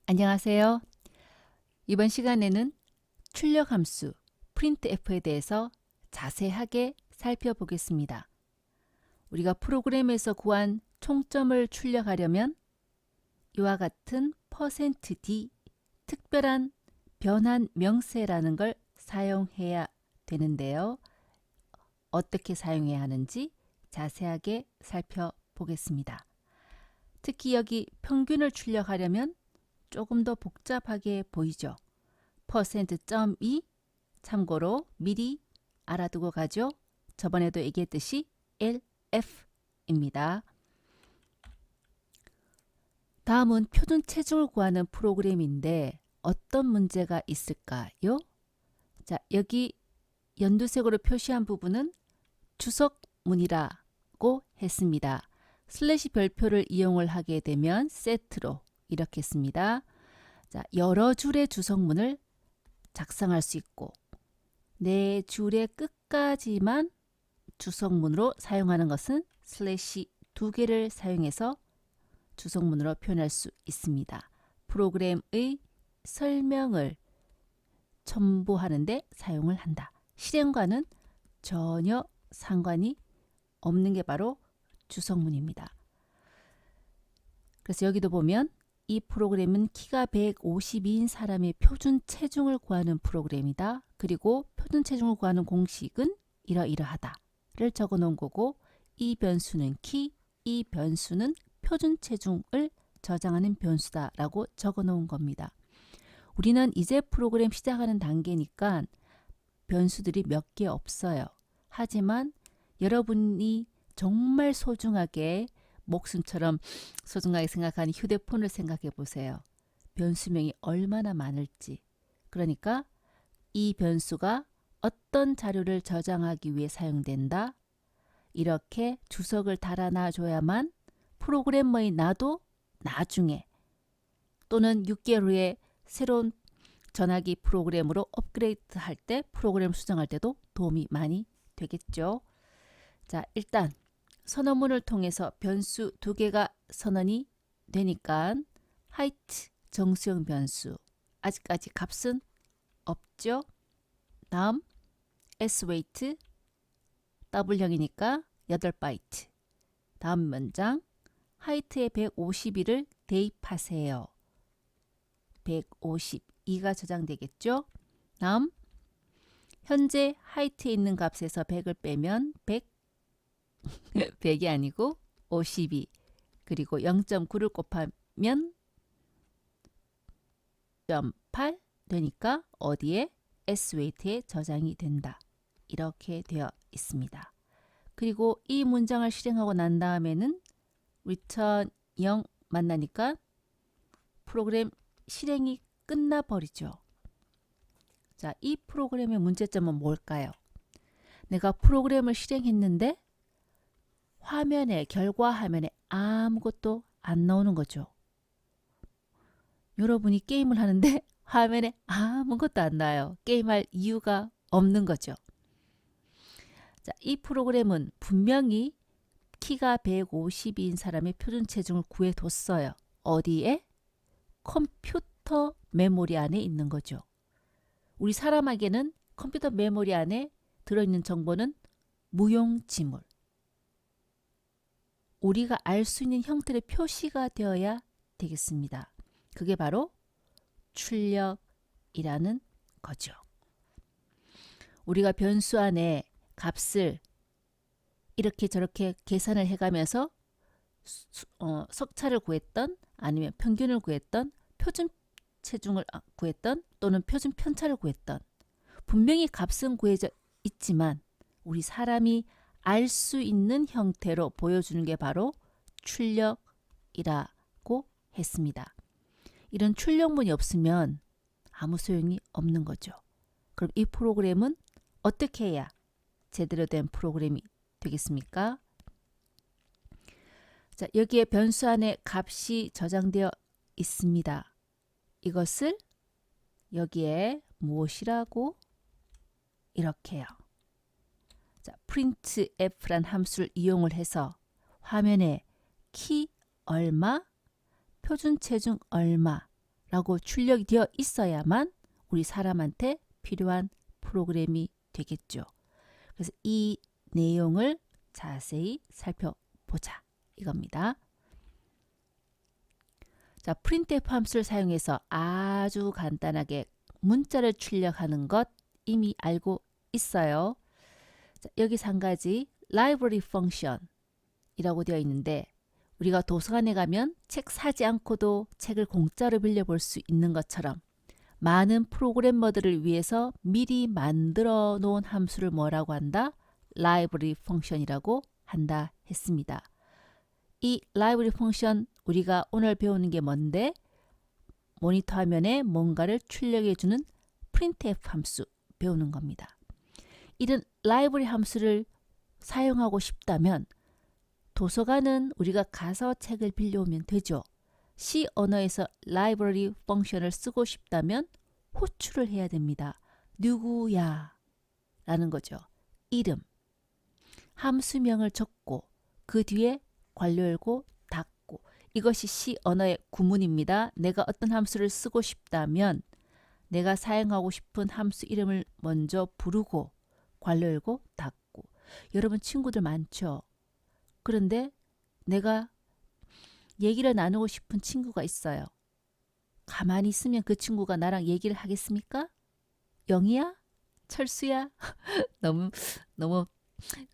안녕하세요. 이번 시간에는 출력 함수 printf에 대해서 자세하게 살펴보겠습니다. 우리가 프로그램에서 구한 총점을 출력하려면 이와 같은 %d 특별한 변환 명세라는 걸 사용해야 되는데요. 어떻게 사용해야 하는지 자세하게 살펴보겠습니다. 특히 여기 평균을 출력하려면 조금 더 복잡하게 보이죠. %.2 참고로 미리 알아두고 가죠. 저번에도 얘기했듯이 LF입니다. 다음은 표준 체중을 구하는 프로그램인데 어떤 문제가 있을까요? 자, 여기 연두색으로 표시한 부분은 주석문이라고 했습니다. 슬래시 별표를 이용을 하게 되면 세트로 이렇게 씁니다. 자, 여러 줄의 주석문을 작성할 수 있고 네 줄의 끝까지만 주석문으로 사용하는 것은 슬래시 2개를 사용해서 주석문으로 표현할 수 있습니다. 프로그램의 설명을 첨부하는 데 사용을 한다. 실행과는 전혀 상관이 없는 게 바로 주석문입니다. 그래서 여기도 보면 이 프로그램은 키가 152인 사람의 표준 체중을 구하는 프로그램이다. 그리고 표준 체중을 구하는 공식은 이러이러하다를 적어 놓은 거고 이 변수는 키, 이 변수는 표준 체중을 저장하는 변수다라고 적어 놓은 겁니다. 우리는 이제 프로그램 시작하는 단계니까 변수들이 몇 개 없어요. 하지만 여러분이 정말 소중하게 목숨처럼 소중하게 생각하는 휴대폰을 생각해 보세요. 변수명이 얼마나 많을지. 그러니까 이 변수가 어떤 자료를 저장하기 위해 사용된다. 이렇게 주석을 달아놔 줘야만 프로그래머의 나도 나중에 또는 6개월 후에 새로운 전화기 프로그램으로 업그레이드 할 때 프로그램 수정할 때도 도움이 많이 되겠죠. 자, 일단 선언문을 통해서 변수 2개가 선언이 되니까 height 정수형 변수 아직까지 값은 없죠. 다음 sweight 더블형이니까 8바이트. 다음 문장 height에 152를 대입하세요. 152가 저장되겠죠. 다음 현재 height에 있는 값에서 100을 빼면 100이 아니고 52 그리고 0.9를 곱하면 0.8 되니까 어디에? sweight에 저장이 된다. 이렇게 되어 있습니다. 그리고 이 문장을 실행하고 난 다음에는 return 0 만나니까 프로그램 실행이 끝나버리죠. 자, 이 프로그램의 문제점은 뭘까요? 내가 프로그램을 실행했는데 화면에, 결과 화면에 아무것도 안 나오는 거죠. 여러분이 게임을 하는데 화면에 아무것도 안 나와요. 게임할 이유가 없는 거죠. 자, 이 프로그램은 분명히 키가 152인 사람의 표준 체중을 구해뒀어요. 어디에? 컴퓨터 메모리 안에 있는 거죠. 우리 사람에게는 컴퓨터 메모리 안에 들어있는 정보는 무용지물. 우리가 알 수 있는 형태의 표시가 되어야 되겠습니다. 그게 바로 출력이라는 거죠. 우리가 변수 안에 값을 이렇게 저렇게 계산을 해가면서 석차를 구했던 아니면 평균을 구했던 표준 체중을 구했던 또는 표준 편차를 구했던 분명히 값은 구해져 있지만 우리 사람이 알 수 있는 형태로 보여주는 게 바로 출력이라고 했습니다. 이런 출력문이 없으면 아무 소용이 없는 거죠. 그럼 이 프로그램은 어떻게 해야 제대로 된 프로그램이 되겠습니까? 자, 여기에 변수 안에 값이 저장되어 있습니다. 이것을 여기에 무엇이라고? 이렇게요. 자, printf란 함수를 이용을 해서 화면에 키 얼마, 표준 체중 얼마 라고 출력이 되어 있어야만 우리 사람한테 필요한 프로그램이 되겠죠. 그래서 이 내용을 자세히 살펴보자 이겁니다. 자, printf 함수를 사용해서 아주 간단하게 문자를 출력하는 것 이미 알고 있어요. 자, 여기서 한 가지 library function이라고 되어 있는데 우리가 도서관에 가면 책 사지 않고도 책을 공짜로 빌려볼 수 있는 것처럼 많은 프로그래머들을 위해서 미리 만들어 놓은 함수를 뭐라고 한다? library function이라고 한다 했습니다. 이 library function 우리가 오늘 배우는 게 뭔데? 모니터 화면에 뭔가를 출력해 주는 printf 함수 배우는 겁니다. 이런 library 함수를 사용하고 싶다면 도서관은 우리가 가서 책을 빌려오면 되죠. C 언어에서 library function을 쓰고 싶다면 호출을 해야 됩니다. 누구야? 라는 거죠. 이름, 함수명을 적고 그 뒤에 괄호 열고 닫고 이것이 C 언어의 구문입니다. 내가 어떤 함수를 쓰고 싶다면 내가 사용하고 싶은 함수 이름을 먼저 부르고 괄호 열고 닫고 여러분 친구들 많죠? 그런데 내가 얘기를 나누고 싶은 친구가 있어요. 가만히 있으면 그 친구가 나랑 얘기를 하겠습니까? 영희야? 철수야? 너무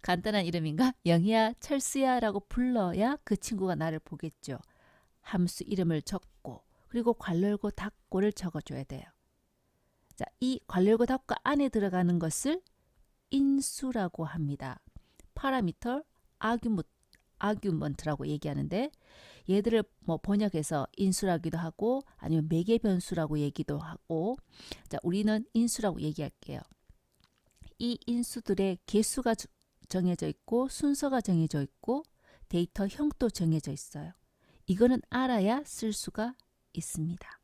간단한 이름인가? 영희야, 철수야 라고 불러야 그 친구가 나를 보겠죠. 함수 이름을 적고 그리고 괄호 열고 닫고를 적어줘야 돼요. 자, 이 괄호 열고 닫고 안에 들어가는 것을 인수라고 합니다. 파라미터, 아규먼트라고 얘기하는데 얘들을 뭐 번역해서 인수라기도 하고 아니면 매개 변수라고 얘기도 하고 자, 우리는 인수라고 얘기할게요. 이 인수들의 개수가 정해져 있고 순서가 정해져 있고 데이터 형도 정해져 있어요. 이거는 알아야 쓸 수가 있습니다.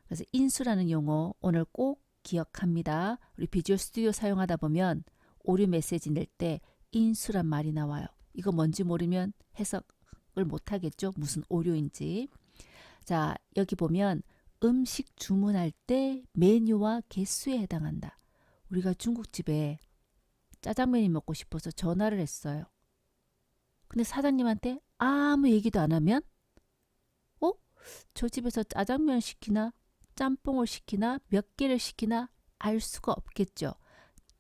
그래서 인수라는 용어 오늘 꼭 기억합니다. 우리 비주얼 스튜디오 사용하다 보면 오류 메시지 낼 때 인수란 말이 나와요. 이거 뭔지 모르면 해석을 못하겠죠. 무슨 오류인지. 자, 여기 보면 음식 주문할 때 메뉴와 개수에 해당한다. 우리가 중국집에 짜장면이 먹고 싶어서 전화를 했어요. 근데 사장님한테 아무 얘기도 안 하면 저 집에서 짜장면 시키나 짬뽕을 시키나 몇 개를 시키나 알 수가 없겠죠.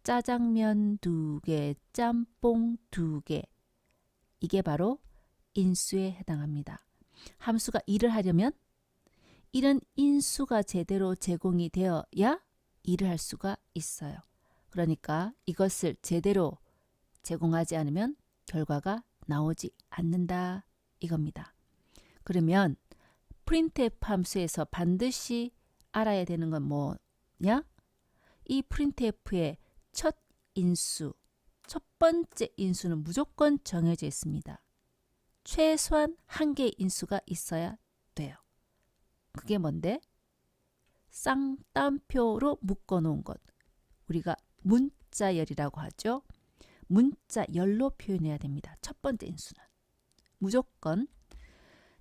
짜장면 2개, 짬뽕 2개. 이게 바로 인수에 해당합니다. 함수가 일을 하려면 이런 인수가 제대로 제공이 되어야 일을 할 수가 있어요. 그러니까 이것을 제대로 제공하지 않으면 결과가 나오지 않는다 이겁니다. 그러면 printf 함수에서 반드시 알아야 되는 건 뭐냐? 이 printf의 첫 인수, 첫 번째 인수는 무조건 정해져 있습니다. 최소한 한 개의 인수가 있어야 돼요. 그게 뭔데? 쌍따옴표로 묶어놓은 것. 우리가 문자열이라고 하죠. 문자열로 표현해야 됩니다. 첫 번째 인수는. 무조건.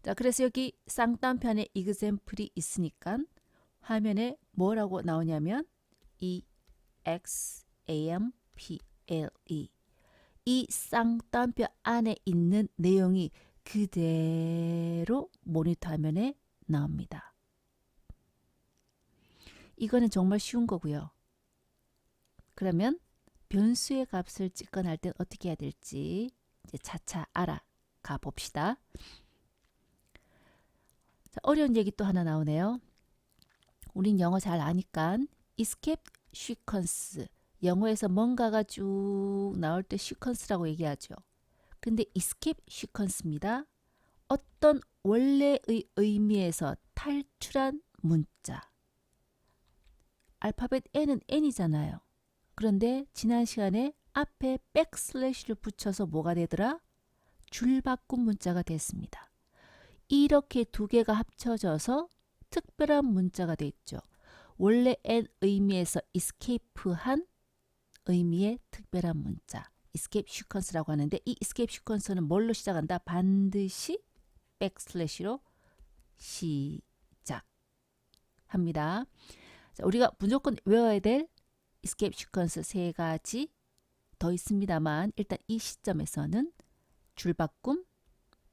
자, 그래서 여기 쌍따옴표 안에 example이 있으니까 화면에 뭐라고 나오냐면 example. 이 쌍따옴표 안에 있는 내용이 그대로 모니터 화면에 나옵니다. 이거는 정말 쉬운 거고요. 그러면 변수의 값을 찍거나 할 땐 어떻게 해야 될지 이제 차차 알아가 봅시다. 자, 어려운 얘기 또 하나 나오네요. 우린 영어 잘 아니까 escape sequence, 영어에서 뭔가가 쭉 나올 때 시퀀스라고 얘기하죠. 근데 escape sequence입니다. 어떤 원래의 의미에서 탈출한 문자. 알파벳 N은 N이잖아요. 그런데 지난 시간에 앞에 백슬래시를 붙여서 뭐가 되더라? 줄바꿈 문자가 됐습니다. 이렇게 두 개가 합쳐져서 특별한 문자가 돼 있죠. 원래 N 의미에서 escape한 의미의 특별한 문자. escape sequence라고 하는데 이 escape sequence는 뭘로 시작한다? 반드시 백슬래시로 시작. 합니다. 자, 우리가 무조건 외워야 될 escape 시퀀스 세 가지 더 있습니다만 일단 이 시점에서는 줄바꿈,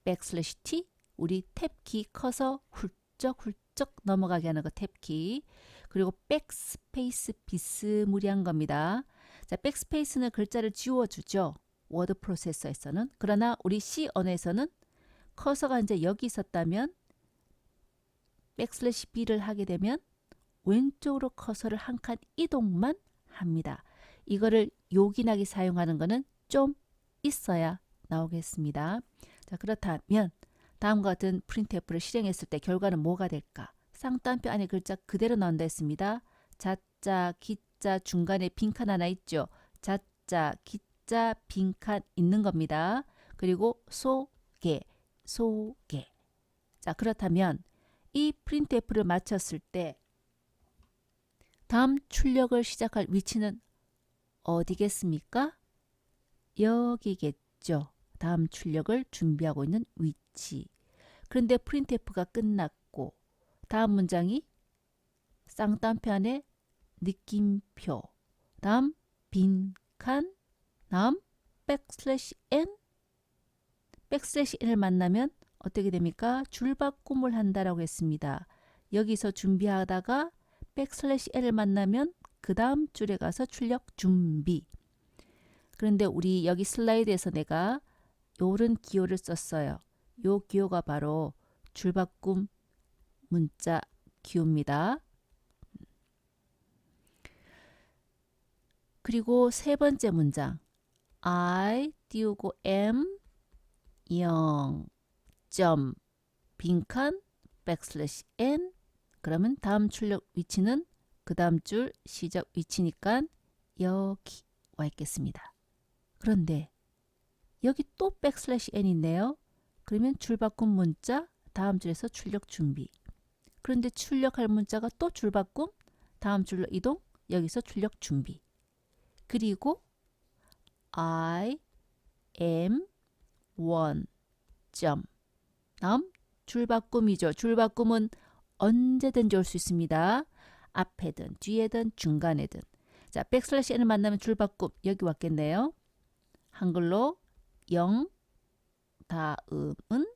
백슬래시 T, 우리 탭키 커서 훌쩍훌쩍 넘어가게 하는 거 탭키, 그리고 백스페이스 비스무리한 겁니다. 자, 백스페이스는 글자를 지워주죠. 워드 프로세서에서는. 그러나 우리 C 언어에서는 커서가 이제 여기 있었다면 백슬래시 B를 하게 되면 왼쪽으로 커서를 한 칸 이동만 합니다. 이거를 요긴하게 사용하는 거는 좀 있어야 나오겠습니다. 자, 그렇다면 다음과 같은 프린트F를 실행했을 때 결과는 뭐가 될까? 쌍따옴표 안에 글자 그대로 나온다 했습니다. 자자, 기자 중간에 빈칸 하나 있죠. 자자, 기자, 빈칸 있는 겁니다. 그리고 소개, 소개. 자, 그렇다면 이 프린트F를 마쳤을 때 다음 출력을 시작할 위치는 어디겠습니까? 여기겠죠. 다음 출력을 준비하고 있는 위치. 그런데 프린트F가 끝났고 다음 문장이 쌍따옴표 안에 느낌표, 다음 빈칸, 다음 백슬래시 N, 백슬래시 N을 만나면 어떻게 됩니까? 줄바꿈을 한다라고 했습니다. 여기서 준비하다가 백슬래시 N을 만나면 그 다음 줄에 가서 출력 준비. 그런데 우리 여기 슬라이드에서 내가 요런 기호를 썼어요. 요 기호가 바로 줄바꿈 문자 기호입니다. 그리고 세 번째 문장 I 띄우고 M 0 점 빈칸 백슬래시 N, 그러면 다음 출력 위치는 그 다음 줄 시작 위치니까 여기 와 있겠습니다. 그런데 여기 또 백슬래시 N 있네요. 그러면 줄바꿈 문자 다음 줄에서 출력 준비. 그런데 출력할 문자가 또 줄바꿈 다음 줄로 이동, 여기서 출력 준비. 그리고 I am 1 점 다음 줄바꿈이죠. 줄바꿈은 언제든지 올 수 있습니다. 앞에든 뒤에든 중간에든. 자, 백슬래시 N을 만나면 줄바꿈 여기 왔겠네요. 한글로 0 다음은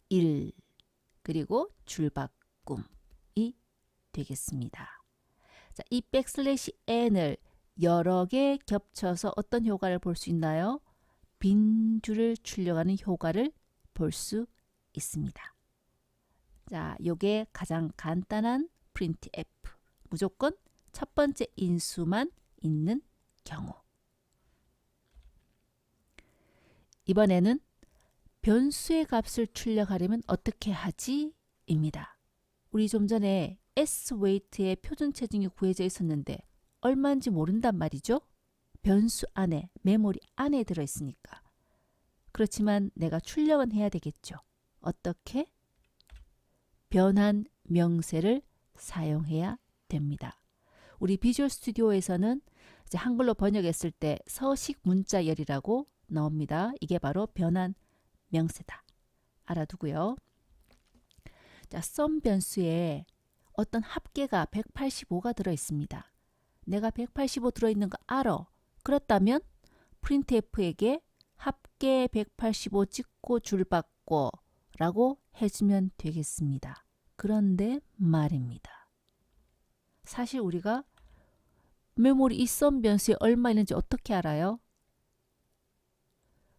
1 그리고 줄바꿈이 되겠습니다. 자, 이 백슬래시 N을 여러 개 겹쳐서 어떤 효과를 볼 수 있나요? 빈 줄을 출력하는 효과를 볼 수 있습니다. 자, 요게 가장 간단한 printf. 무조건 첫 번째 인수만 있는 경우. 이번에는 변수의 값을 출력하려면 어떻게 하지? 입니다. 우리 좀 전에 sweight의 표준 체중이 구해져 있었는데 얼마인지 모른단 말이죠. 변수 안에, 메모리 안에 들어있으니까. 그렇지만 내가 출력은 해야 되겠죠. 어떻게? 변환 명세를 사용해야 됩니다. 우리 비주얼 스튜디오에서는 이제 한글로 번역했을 때 서식 문자열이라고 나옵니다. 이게 바로 변환 명세다. 알아두고요. 자, sum 변수에 어떤 합계가 185가 들어있습니다. 내가 185 들어있는 거 알아. 그렇다면 printf에게 합계 185 찍고 줄바꿔 라고 해주면 되겠습니다. 그런데 말입니다. 사실 우리가 메모리 이 sum 변수에 얼마 있는지 어떻게 알아요?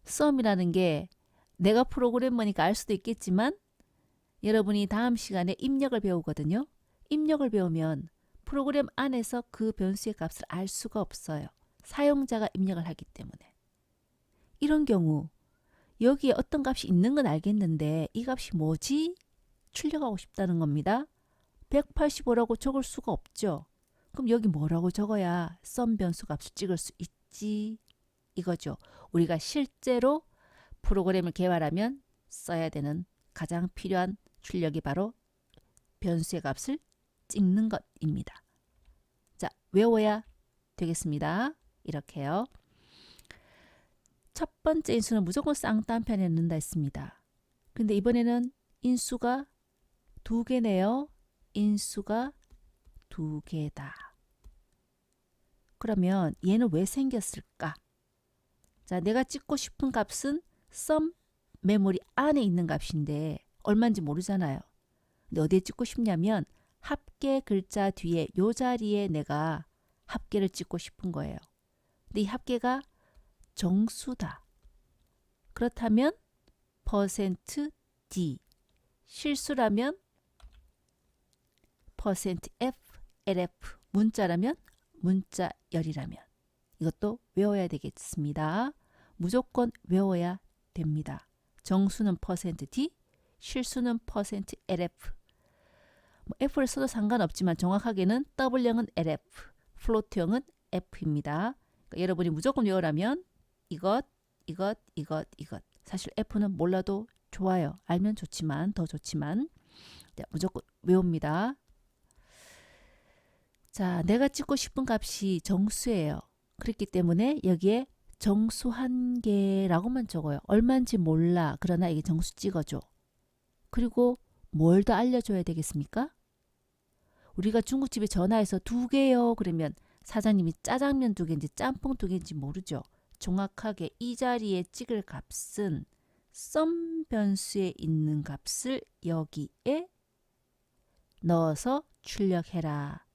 sum이라는 게 내가 프로그래머니까 알 수도 있겠지만 여러분이 다음 시간에 입력을 배우거든요. 입력을 배우면 프로그램 안에서 그 변수의 값을 알 수가 없어요. 사용자가 입력을 하기 때문에. 이런 경우 여기에 어떤 값이 있는 건 알겠는데 이 값이 뭐지? 출력하고 싶다는 겁니다. 185라고 적을 수가 없죠. 그럼 여기 뭐라고 적어야 sum 변수 값을 찍을 수 있지? 이거죠. 우리가 실제로 프로그램을 개발하면 써야 되는 가장 필요한 출력이 바로 변수의 값을 찍는 것입니다. 자, 외워야 되겠습니다. 이렇게요. 첫 번째 인수는 무조건 쌍따옴표에 넣는다 했습니다. 근데 이번에는 인수가 두 개네요. 인수가 2개다. 그러면 얘는 왜 생겼을까? 자, 내가 찍고 싶은 값은 sum 메모리 안에 있는 값인데 얼마인지 모르잖아요. 근데 어디에 찍고 싶냐면 합계 글자 뒤에 요 자리에 내가 합계를 찍고 싶은 거예요. 근데 이 합계가 정수다. 그렇다면 %d, 실수라면 %f, lf, 문자라면 문자열이라면 이것도 외워야 되겠습니다. 무조건 외워야 됩니다. 정수는 %d, 실수는 %lf. f를 써도 상관없지만 정확하게는 W형은 lf, 플로트형은 f입니다. 그러니까 여러분이 무조건 외우라면 이것. 사실 f는 몰라도 좋아요. 알면 좋지만 더 좋지만 자, 무조건 외웁니다. 자, 내가 찍고 싶은 값이 정수예요. 그렇기 때문에 여기에 정수 1개라고만 적어요. 얼마인지 몰라. 그러나 이게 정수 찍어줘. 그리고 뭘 더 알려줘야 되겠습니까? 우리가 중국집에 전화해서 2개요. 그러면 사장님이 짜장면 2개인지 짬뽕 2개인지 모르죠. 정확하게 이 자리에 찍을 값은 sum 변수에 있는 값을 여기에 넣어서 출력해라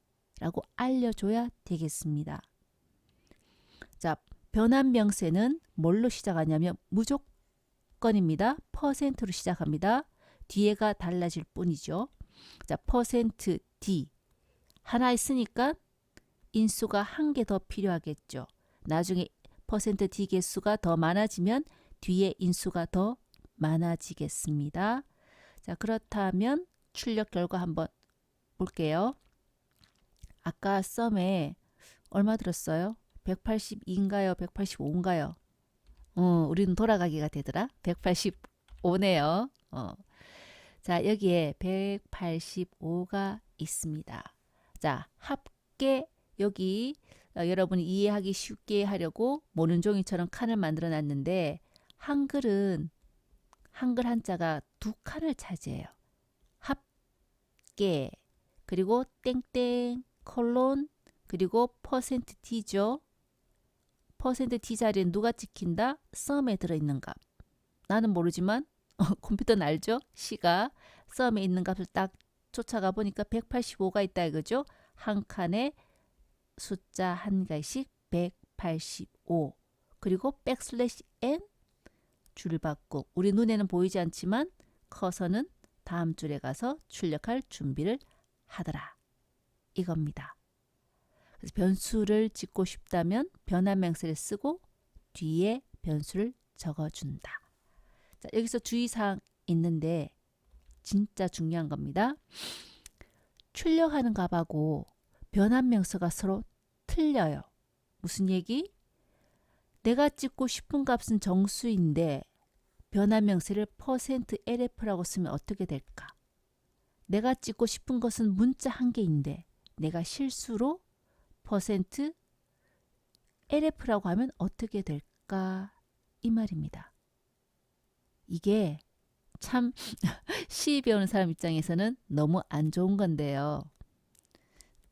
라고 알려줘야 되겠습니다. 자, 변환 명세는 뭘로 시작하냐면 무조건입니다. %로 시작합니다. 뒤에가 달라질 뿐이죠. 자, %d 하나 있으니까 인수가 1개 더 필요하겠죠. 나중에 %d 개수가 더 많아지면 뒤에 인수가 더 많아지겠습니다. 자, 그렇다면 출력 결과 한번 볼게요. 아까 썸에 얼마 들었어요? 182인가요? 185인가요? 우리는 돌아가기가 되더라. 185네요. 자, 여기에 185가 있습니다. 자, 합계 여기 여러분이 이해하기 쉽게 하려고 모는 종이처럼 칸을 만들어 놨는데 한글은 한글 한자가 2칸을 차지해요. 합계 그리고 땡땡 콜론 그리고 %d죠. %d 자리에 누가 찍힌다? sum에 들어있는 값. 나는 모르지만 컴퓨터는 알죠? C가 sum에 있는 값을 딱 쫓아가 보니까 185가 있다 이거죠. 한 칸에 숫자 한 개씩 185 그리고 백슬래시 n 줄바꿈. 우리 눈에는 보이지 않지만 커서는 다음 줄에 가서 출력할 준비를 하더라. 이겁니다. 그래서 변수를 짓고 싶다면 변환 명세를 쓰고 뒤에 변수를 적어준다. 자, 여기서 주의사항 있는데 진짜 중요한 겁니다. 출력하는 값하고 변환 명세가 서로 틀려요. 무슨 얘기? 내가 찍고 싶은 값은 정수인데 변환 명세를 %lf라고 쓰면 어떻게 될까? 내가 찍고 싶은 것은 문자 1개인데 내가 실수로 %lf라고 하면 어떻게 될까? 이 말입니다. 이게 참 시 배우는 사람 입장에서는 너무 안 좋은 건데요.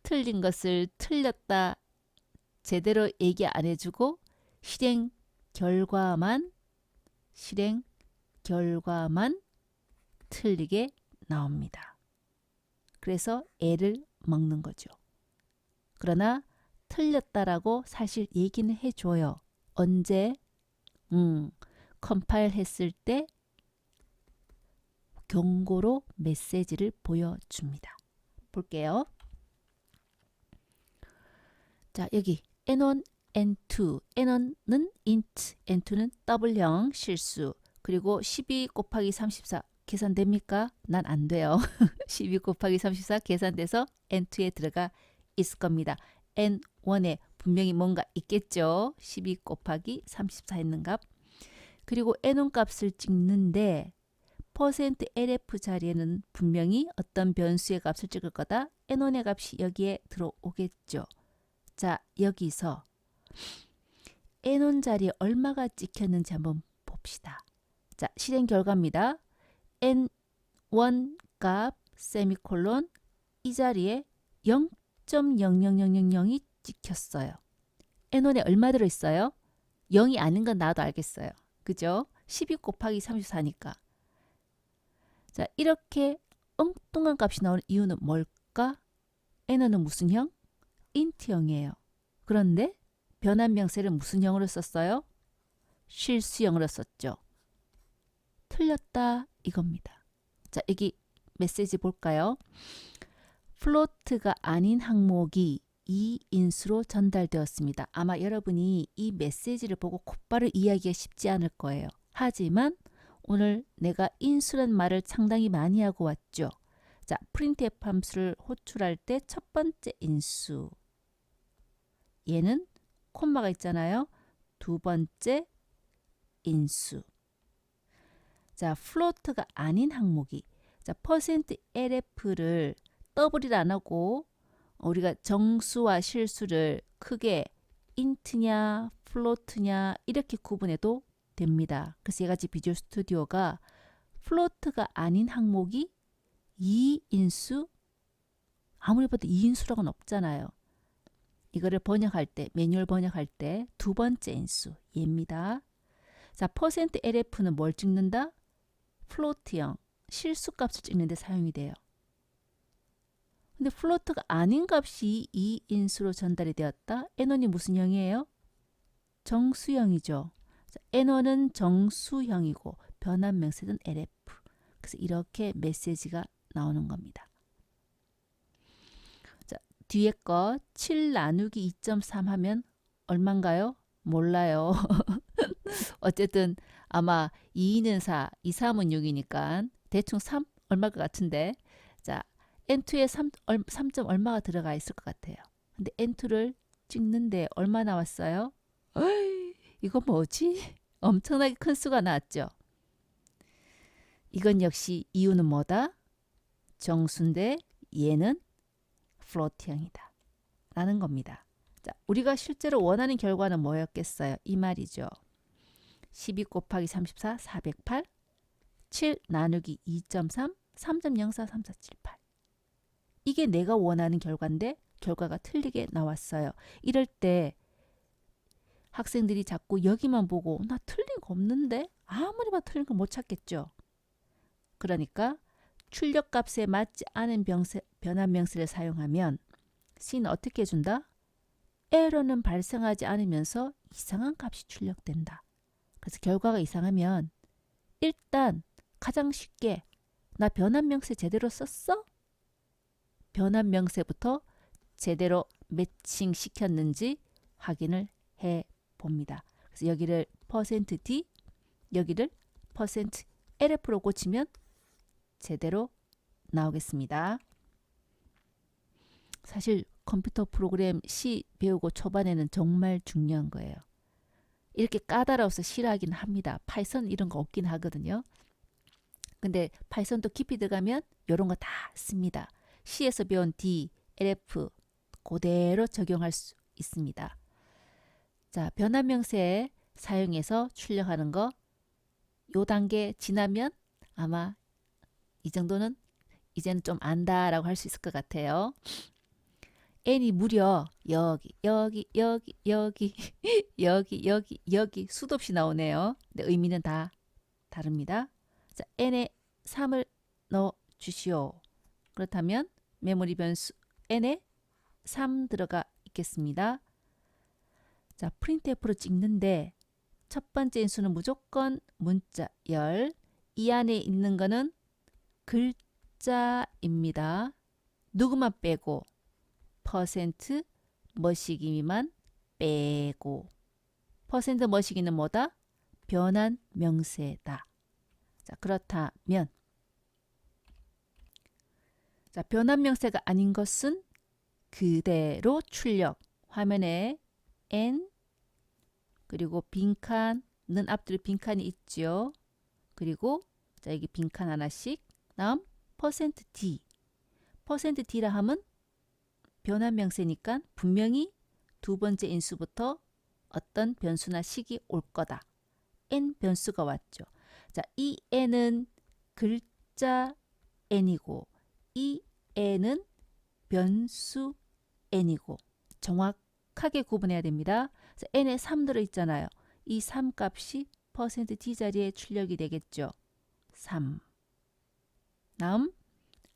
틀린 것을 틀렸다 제대로 얘기 안 해주고 실행 결과만 틀리게 나옵니다. 그래서 애를 먹는 거죠. 그러나 틀렸다라고 사실 얘기는 해줘요. 언제? 컴파일 했을 때 경고로 메시지를 보여줍니다. 볼게요. 자, 여기 N1, N2, N1는 int, N2는 W형 실수, 그리고 12 곱하기 34 계산됩니까? 난 안 돼요. 12 곱하기 34 계산돼서 N2에 들어가 있을 겁니다. N1에 분명히 뭔가 있겠죠. 12 곱하기 34 있는 값. 그리고 N1 값을 찍는데 %lf 자리에는 분명히 어떤 변수의 값을 찍을 거다. N1의 값이 여기에 들어오겠죠. 자, 여기서 N1 자리에 얼마가 찍혔는지 한번 봅시다. 자, 실행 결과입니다. N1 값 세미콜론 이 자리에 0.00000이 찍혔어요. N1에 얼마 들어있어요? 0이 아닌 건 나도 알겠어요. 그죠? 12 곱하기 34니까. 자, 이렇게 엉뚱한 값이 나오는 이유는 뭘까? N은 무슨 형? 인트형이에요. 그런데 변환명세를 무슨 형으로 썼어요? 실수형으로 썼죠. 틀렸다 이겁니다. 자, 여기 메시지 볼까요? 플로트가 아닌 항목이 이 인수로 전달되었습니다. 아마 여러분이 이 메시지를 보고 곧바로 이해하기가 쉽지 않을 거예요. 하지만 오늘 내가 인수란 말을 상당히 많이 하고 왔죠. 자, printf 함수를 호출할 때 첫 번째 인수. 얘는 콤마가 있잖아요. 두 번째 인수. 자, 플로트가 아닌 항목이. 자, %lf를 더블이라 안 하고 우리가 정수와 실수를 크게 인트냐 플로트냐 이렇게 구분해도 됩니다. 그래서 얘같이 비주얼 스튜디오가 플로트가 아닌 항목이 2인수 아무리 봐도 2인수라고는 없잖아요. 이거를 번역할 때 매뉴얼 번역할 때 두 번째 인수 얘입니다. 자, %lf는 뭘 찍는다? 플로트형 실수값을 찍는 데 사용이 돼요. 근데 플로트가 아닌 값이 2인수로 전달이 되었다. N1이 무슨 형이에요? 정수형이죠. N1은 정수형이고 변환명세는 LF. 그래서 이렇게 메시지가 나오는 겁니다. 자, 뒤에 거 7 나누기 2.3 하면 얼마인가요? 몰라요. 어쨌든 아마 2는 4, 2, 3은 6이니까 대충 3 얼마일 것 같은데 자, N2에 3점 얼마가 들어가 있을 것 같아요. 근데 N2를 찍는데 얼마 나왔어요? 어이, 이거 뭐지? 엄청나게 큰 수가 나왔죠. 이건 역시 이유는 뭐다? 정수인데 얘는 플로트형이다 라는 겁니다. 자, 우리가 실제로 원하는 결과는 뭐였겠어요? 이 말이죠. 12 곱하기 34, 408, 7 나누기 2.3, 3.043478. 이게 내가 원하는 결과인데 결과가 틀리게 나왔어요. 이럴 때 학생들이 자꾸 여기만 보고 나 틀린 거 없는데? 아무리 봐도 틀린 거 못 찾겠죠. 그러니까 출력값에 맞지 않은 변환명세를 사용하면 C는 어떻게 해준다? 에러는 발생하지 않으면서 이상한 값이 출력된다. 그래서 결과가 이상하면 일단 가장 쉽게 나 변환명세 제대로 썼어? 변환명세부터 제대로 매칭 시켰는지 확인을 해 봅니다. 그래서 여기를 %d, 여기를 %lf로 고치면 제대로 나오겠습니다. 사실 컴퓨터 프로그램 C 배우고 초반에는 정말 중요한 거예요. 이렇게 까다로워서 싫어하긴 합니다. 파이썬 이런 거 없긴 하거든요. 근데 파이썬도 깊이 들어가면 이런 거 다 씁니다. C에서 배운 D, LF 그대로 적용할 수 있습니다. 자, 변환명세 사용해서 출력하는 거 요 단계 지나면 아마 이 정도는 이제는 좀 안다라고 할 수 있을 것 같아요. n이 무려 여기 여기 수도 없이 나오네요. 근데 의미는 다 다릅니다. 자, n에 3을 넣어 주시오. 그렇다면 메모리 변수 n에 3 들어가 있겠습니다. 자, printf로 찍는데 첫 번째 인수는 무조건 문자 열, 이 안에 있는 거는 글자입니다. 누구만 빼고 퍼센트 머시기만 빼고 퍼센트 머시기는 뭐다? 변환 명세다. 자, 그렇다면 자, 변환 명세가 아닌 것은 그대로 출력 화면에 N 그리고 빈칸은 앞뒤로 빈칸이 있죠. 그리고 자, 여기 빈칸 하나씩 다음 %d %d라 하면 변환명세니까 분명히 두 번째 인수부터 어떤 변수나 식이 올 거다. n 변수가 왔죠. 자, 이 n은 글자 n이고 이 n은 변수 n이고 정확하게 구분해야 됩니다. 그래서 n에 3 들어있잖아요. 이 3 값이 %d 자리에 출력이 되겠죠. 3. 다음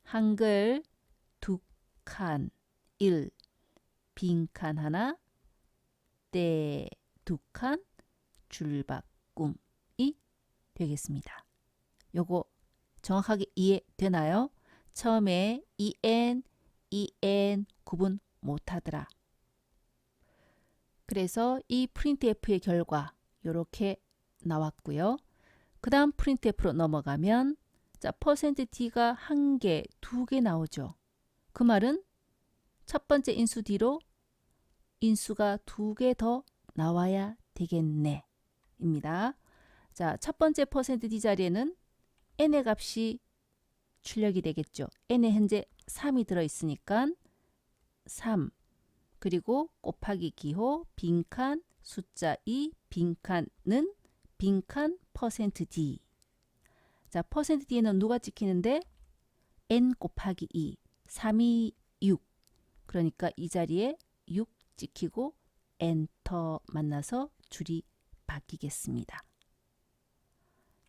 한글 2칸 1, 빈칸 하나, 때 2칸, 줄바꿈이 되겠습니다. 요거 정확하게 이해되나요? 처음에 en 구분 못하더라. 그래서 이 printf의 결과 이렇게 나왔고요. 그 다음 printf로 넘어가면 자, %d가 1개, 2개 나오죠. 그 말은 첫 번째 인수 뒤로 인수가 2개 더 나와야 되겠네 입니다. 자, 첫 번째 %d 자리에는 n의 값이 출력이 되겠죠. n에 현재 3이 들어있으니까 3 그리고 곱하기 기호 빈칸 숫자 2 빈칸은 빈칸 %d. 자, %d는 누가 찍히는데 n 곱하기 2 3이 6 그러니까 이 자리에 6 찍히고 엔터 만나서 줄이 바뀌겠습니다.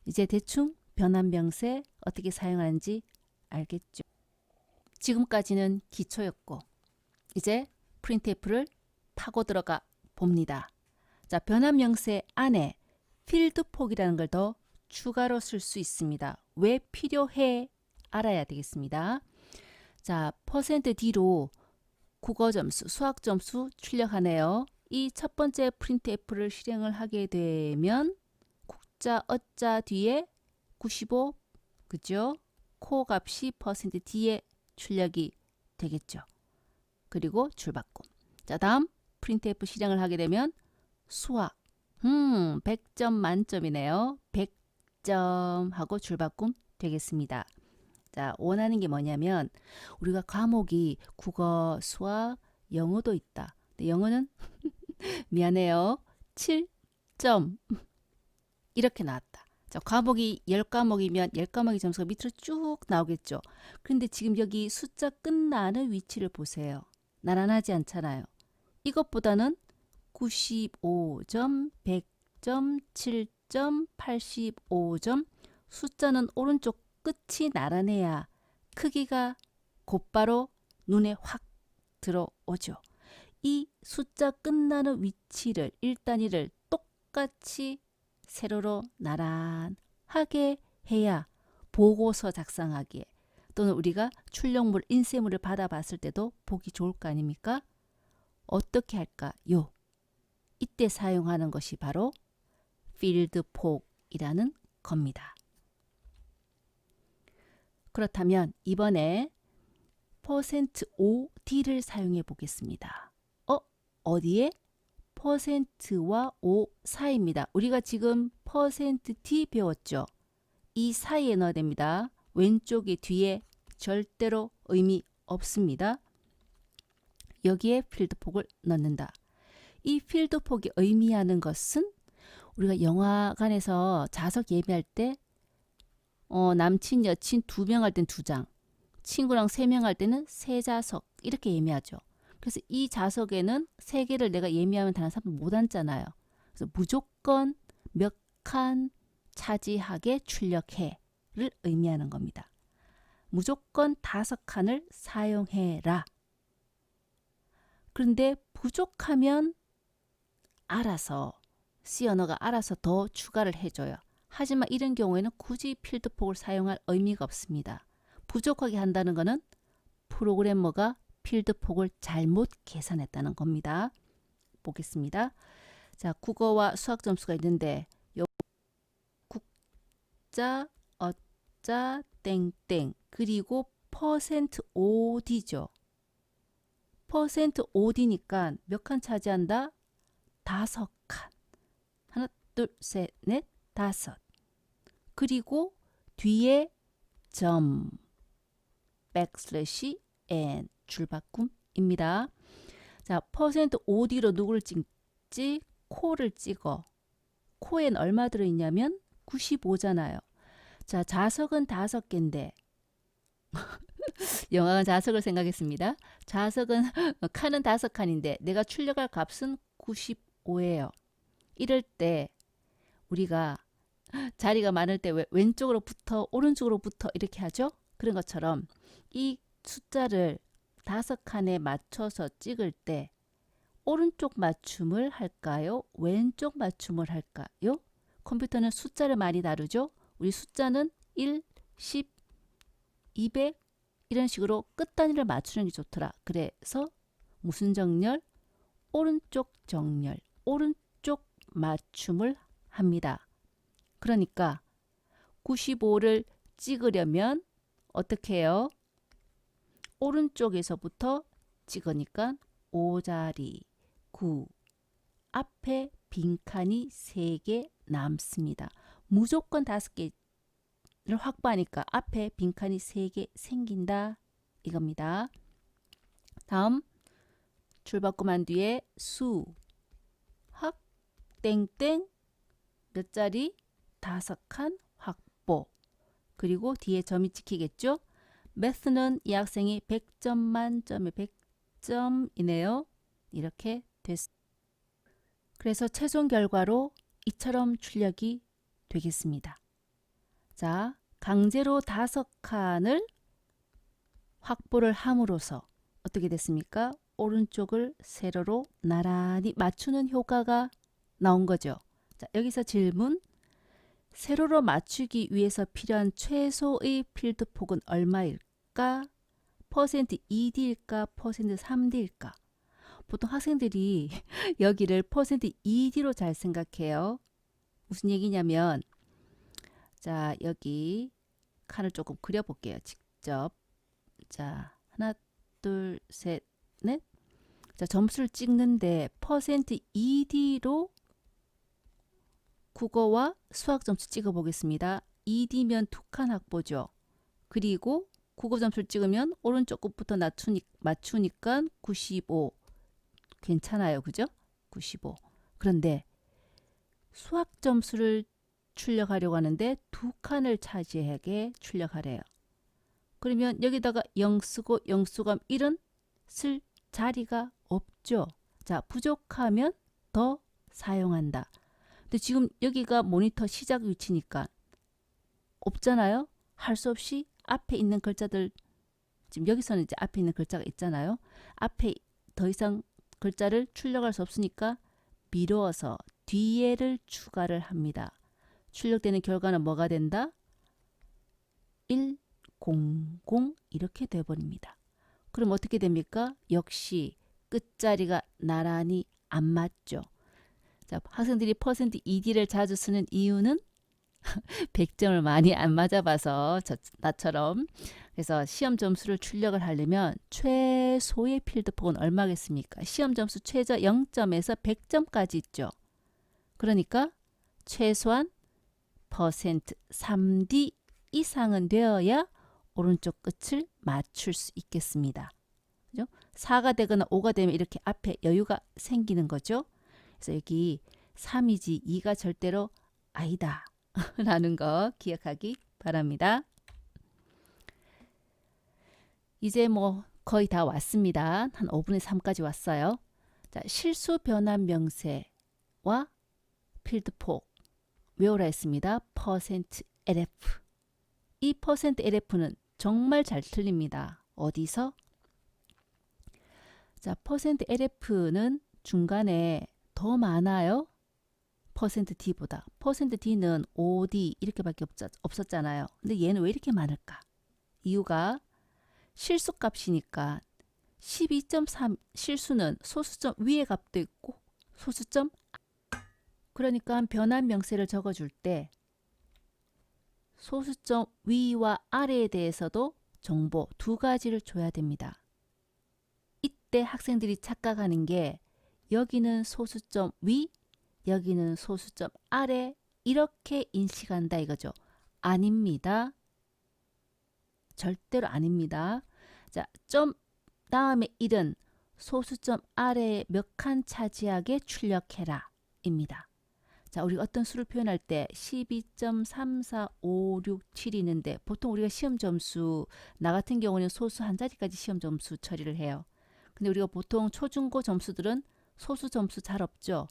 이제 대충 변환명세 어떻게 사용하는지 알겠죠? 지금까지는 기초였고 이제 printf를 파고 들어가 봅니다. 자, 변환명세 안에 필드폭이라는 걸 더 추가로 쓸 수 있습니다. 왜 필요해? 알아야 되겠습니다. 자, %d로 국어 점수, 수학 점수 출력하네요. 이 첫 번째 printf를 실행을 하게 되면 국자, 어자 뒤에 95, 그죠? 코 값이 %d에 출력이 되겠죠. 그리고 줄바꿈. 자, 다음 printf 실행을 하게 되면 수학. 100점 만점이네요. 100점 하고 줄바꿈 되겠습니다. 자, 원하는 게 뭐냐면 우리가 과목이 국어, 수학, 영어도 있다. 근데 영어는 미안해요. 7점 이렇게 나왔다. 자, 과목이 10과목이면 10과목의 점수가 밑으로 쭉 나오겠죠. 그런데 지금 여기 숫자 끝나는 위치를 보세요. 나란하지 않잖아요. 이것보다는 95점, 100점, 7점, 85점 숫자는 오른쪽 끝이 나란해야 크기가 곧바로 눈에 확 들어오죠. 이 숫자 끝나는 위치를 1단위를 똑같이 세로로 나란하게 해야 보고서 작성하기에 또는 우리가 출력물, 인쇄물을 받아봤을 때도 보기 좋을 거 아닙니까? 어떻게 할까요? 이때 사용하는 것이 바로 필드폭이라는 겁니다. 그렇다면 이번에 %OD를 사용해 보겠습니다. 어디에? %와 O 사이입니다. 우리가 지금 %d 배웠죠? 이 사이에 넣어야 됩니다. 왼쪽에 뒤에 절대로 의미 없습니다. 여기에 필드폭을 넣는다. 이 필드폭이 의미하는 것은 우리가 영화관에서 좌석 예매할 때 남친, 여친 2명 할 땐 2장, 친구랑 3명 할 때는 3좌석 이렇게 예매하죠. 그래서 이 좌석에는 3개를 내가 예매하면 다른 사람 못 앉잖아요. 그래서 무조건 몇 칸 차지하게 출력해를 의미하는 겁니다. 무조건 5칸을 사용해라. 그런데 부족하면 알아서 C 언어가 알아서 더 추가를 해줘요. 하지만 이런 경우에는 굳이 필드폭을 사용할 의미가 없습니다. 부족하게 한다는 것은 프로그래머가 필드폭을 잘못 계산했다는 겁니다. 보겠습니다. 자, 국어와 수학 점수가 있는데 요 국자, 어자, 땡땡 그리고 %OD죠. %OD니까 몇 칸 차지한다? 5칸. 하나, 둘, 셋, 넷, 5. 그리고 뒤에 점, 백슬래시, n, 줄바꿈입니다. 자, %OD로 누구를 찍지? 코를 찍어. 코엔 얼마 들어있냐면 95잖아요. 자, 좌석은 5개인데 영화관 좌석을 생각했습니다. 좌석은 칸은 5칸인데 내가 출력할 값은 95예요. 이럴 때 우리가 자리가 많을 때 왼쪽으로부터 오른쪽으로부터 이렇게 하죠. 그런 것처럼 이 숫자를 5칸에 맞춰서 찍을 때 오른쪽 맞춤을 할까요? 왼쪽 맞춤을 할까요? 컴퓨터는 숫자를 많이 다루죠. 우리 숫자는 1, 10, 200 이런 식으로 끝 단위를 맞추는 게 좋더라. 그래서 무슨 정렬? 오른쪽 정렬, 오른쪽 맞춤을 합니다. 그러니까 95를 찍으려면 어떻게 해요? 오른쪽에서부터 찍으니까 5자리 9 앞에 빈칸이 3개 남습니다. 무조건 5개를 확보하니까 앞에 빈칸이 3개 생긴다 이겁니다. 다음 줄바꿈한 뒤에 수, 학, 땡땡 몇 자리? 5칸 확보. 그리고 뒤에 점이 찍히겠죠? 매스는 이 학생이 100점 만점에 100점이네요. 이렇게 됐습니다. 그래서 최종 결과로 이처럼 출력이 되겠습니다. 자, 강제로 5칸을 확보를 함으로써 어떻게 됐습니까? 오른쪽을 세로로 나란히 맞추는 효과가 나온 거죠. 자, 여기서 질문. 세로로 맞추기 위해서 필요한 최소의 필드 폭은 얼마일까? %2D일까? %3D일까? 보통 학생들이 여기를 %2D로 잘 생각해요. 무슨 얘기냐면 자, 여기 칸을 조금 그려볼게요. 직접. 자, 하나, 둘, 셋, 넷. 자, 점수를 찍는데 %2D로 국어와 수학 점수 찍어 보겠습니다. 2D면 2칸 확보죠. 그리고 국어 점수를 찍으면 오른쪽 끝부터 맞추니까 95. 괜찮아요. 그죠? 95. 그런데 수학 점수를 출력하려고 하는데 2칸을 차지하게 출력하래요. 그러면 여기다가 0 쓰고 0 수감 1은 쓸 자리가 없죠. 자, 부족하면 더 사용한다. 근데 지금 여기가 모니터 시작 위치니까 없잖아요. 할 수 없이 앞에 있는 글자들, 지금 여기서는 이제 앞에 있는 글자가 있잖아요. 앞에 더 이상 글자를 출력할 수 없으니까 미루어서 뒤에를 추가를 합니다. 출력되는 결과는 뭐가 된다? 1, 0, 0 이렇게 돼버립니다. 그럼 어떻게 됩니까? 역시 끝자리가 나란히 안 맞죠. 자, 학생들이 %2D를 자주 쓰는 이유는 100점을 많이 안 맞아봐서 나처럼. 그래서 시험 점수를 출력을 하려면 최소의 필드폭은 얼마겠습니까? 시험 점수 최저 0점에서 100점까지 있죠. 그러니까 최소한 %3D 이상은 되어야 오른쪽 끝을 맞출 수 있겠습니다. 그죠? 4가 되거나 5가 되면 이렇게 앞에 여유가 생기는 거죠. 그래서 여기 3이지 2가 절대로 아니다 라는 거 기억하기 바랍니다. 이제 뭐 거의 다 왔습니다. 한 5분의 3까지 왔어요. 자, 실수 변환 명세와 필드폭 외우라 했습니다. %LF. 이 %LF는 정말 잘 틀립니다. 어디서? 자, %LF는 중간에 더 많아요. %D보다. %D는 5D 이렇게밖에 없었잖아요. 근데 얘는 왜 이렇게 많을까? 이유가 실수값이니까 12.3 실수는 소수점 위의 값도 있고 소수점 그러니까 변환 명세를 적어줄 때 소수점 위와 아래에 대해서도 정보 2가지를 줘야 됩니다. 이때 학생들이 착각하는 게 여기는 소수점 위, 여기는 소수점 아래 이렇게 인식한다 이거죠. 아닙니다. 절대로 아닙니다. 자, 점 다음에 1은 소수점 아래에 몇 칸 차지하게 출력해라 입니다. 자, 우리가 어떤 수를 표현할 때 12.34567이 있는데 보통 우리가 시험 점수 나 같은 경우는 소수 한 자리까지 시험 점수 처리를 해요. 근데 우리가 보통 초중고 점수들은 소수 점수 잘 없죠.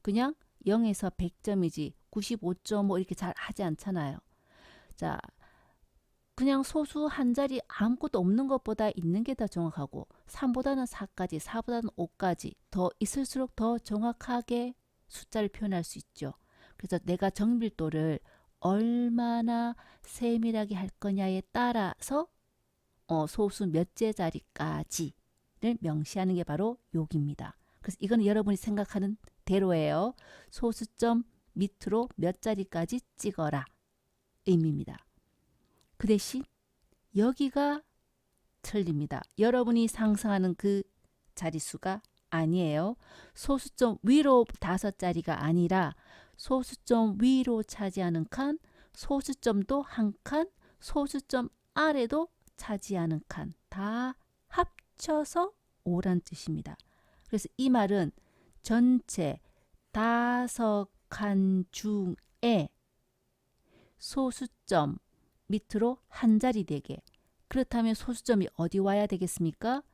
그냥 0에서 100점이지 95.5 이렇게 잘 하지 않잖아요. 자, 그냥 소수 한 자리 아무것도 없는 것보다 있는 게 더 정확하고 3보다는 4까지, 4보다는 5까지 더 있을수록 더 정확하게 숫자를 표현할 수 있죠. 그래서 내가 정밀도를 얼마나 세밀하게 할 거냐에 따라서 소수 몇째 자리까지를 명시하는 게 바로 여기입니다. 그래서 이건 여러분이 생각하는 대로예요. 소수점 밑으로 몇 자리까지 찍어라 의미입니다. 그 대신 여기가 틀립니다. 여러분이 상상하는 그 자릿수가 아니에요. 소수점 위로 5자리가 아니라 소수점 위로 차지하는 칸, 소수점도 한 칸, 소수점 아래도 차지하는 칸 다 합쳐서 5란 뜻입니다. 그래서 이 말은 전체 5칸 중에 소수점 밑으로 한 자리 되게. 그렇다면 소수점이 어디 와야 되겠습니까?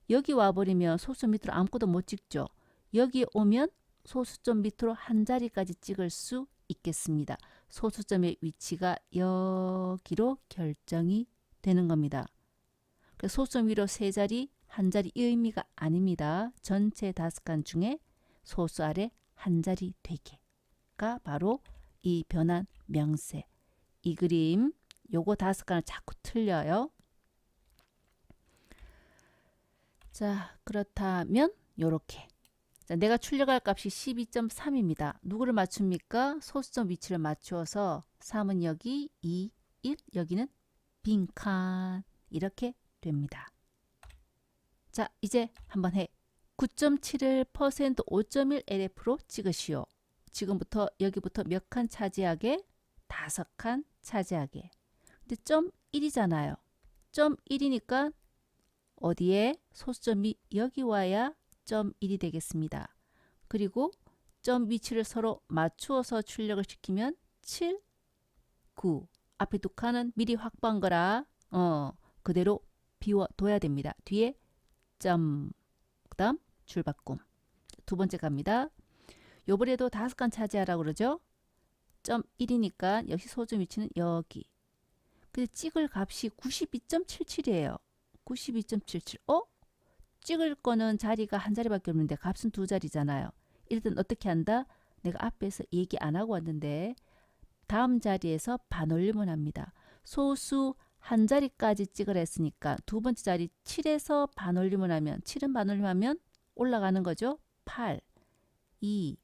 여기 와버리면 소수점 밑으로 아무것도 못 찍죠. 여기 오면 소수점 밑으로 한 자리까지 찍을 수 있겠습니다. 소수점의 위치가 여기로 결정이 되는 겁니다. 그래서 소수점 위로 세 자리, 한 자리 이 의미가 아닙니다. 전체 5칸 중에 소수 아래 한 자리 되게가 바로 이 변환 명세. 이 그림 요거 5칸을 자꾸 틀려요. 자, 그렇다면 요렇게. 자, 내가 출력할 값이 12.3입니다. 누구를 맞춥니까? 소수점 위치를 맞추어서 3은 여기, 2, 1, 여기는 빈칸. 이렇게 됩니다. 자, 이제 한번 해. 9.7을 퍼센트 5.1 LF로 찍으시오. 지금부터 여기부터 몇 칸 차지하게? 5칸 차지하게. 근데 점 1이잖아요. 점 1이니까 어디에? 소수점이 여기 와야 점 1이 되겠습니다. 그리고 점 위치를 서로 맞추어서 출력을 시키면 7, 9. 앞에 두 칸은 미리 확보한 거라 그대로 비워둬야 됩니다. 뒤에 점, 그 다음 줄바꿈. 두 번째 갑니다. 요번에도 5칸 차지하라고 그러죠. 점 1이니까 역시 소수점 위치는 여기. 근데 찍을 값이 92.77이에요. 92.77. 찍을 거는 자리가 한 자리밖에 없는데 값은 두 자리잖아요. 일단 어떻게 한다? 내가 앞에서 얘기 안 하고 왔는데 다음 자리에서 반올림을 합니다. 소수 한 자리까지 찍으라 했으니까 두 번째 자리 7에서 반올림을 하면 7은 반올림하면 올라가는 거죠. 8, 2,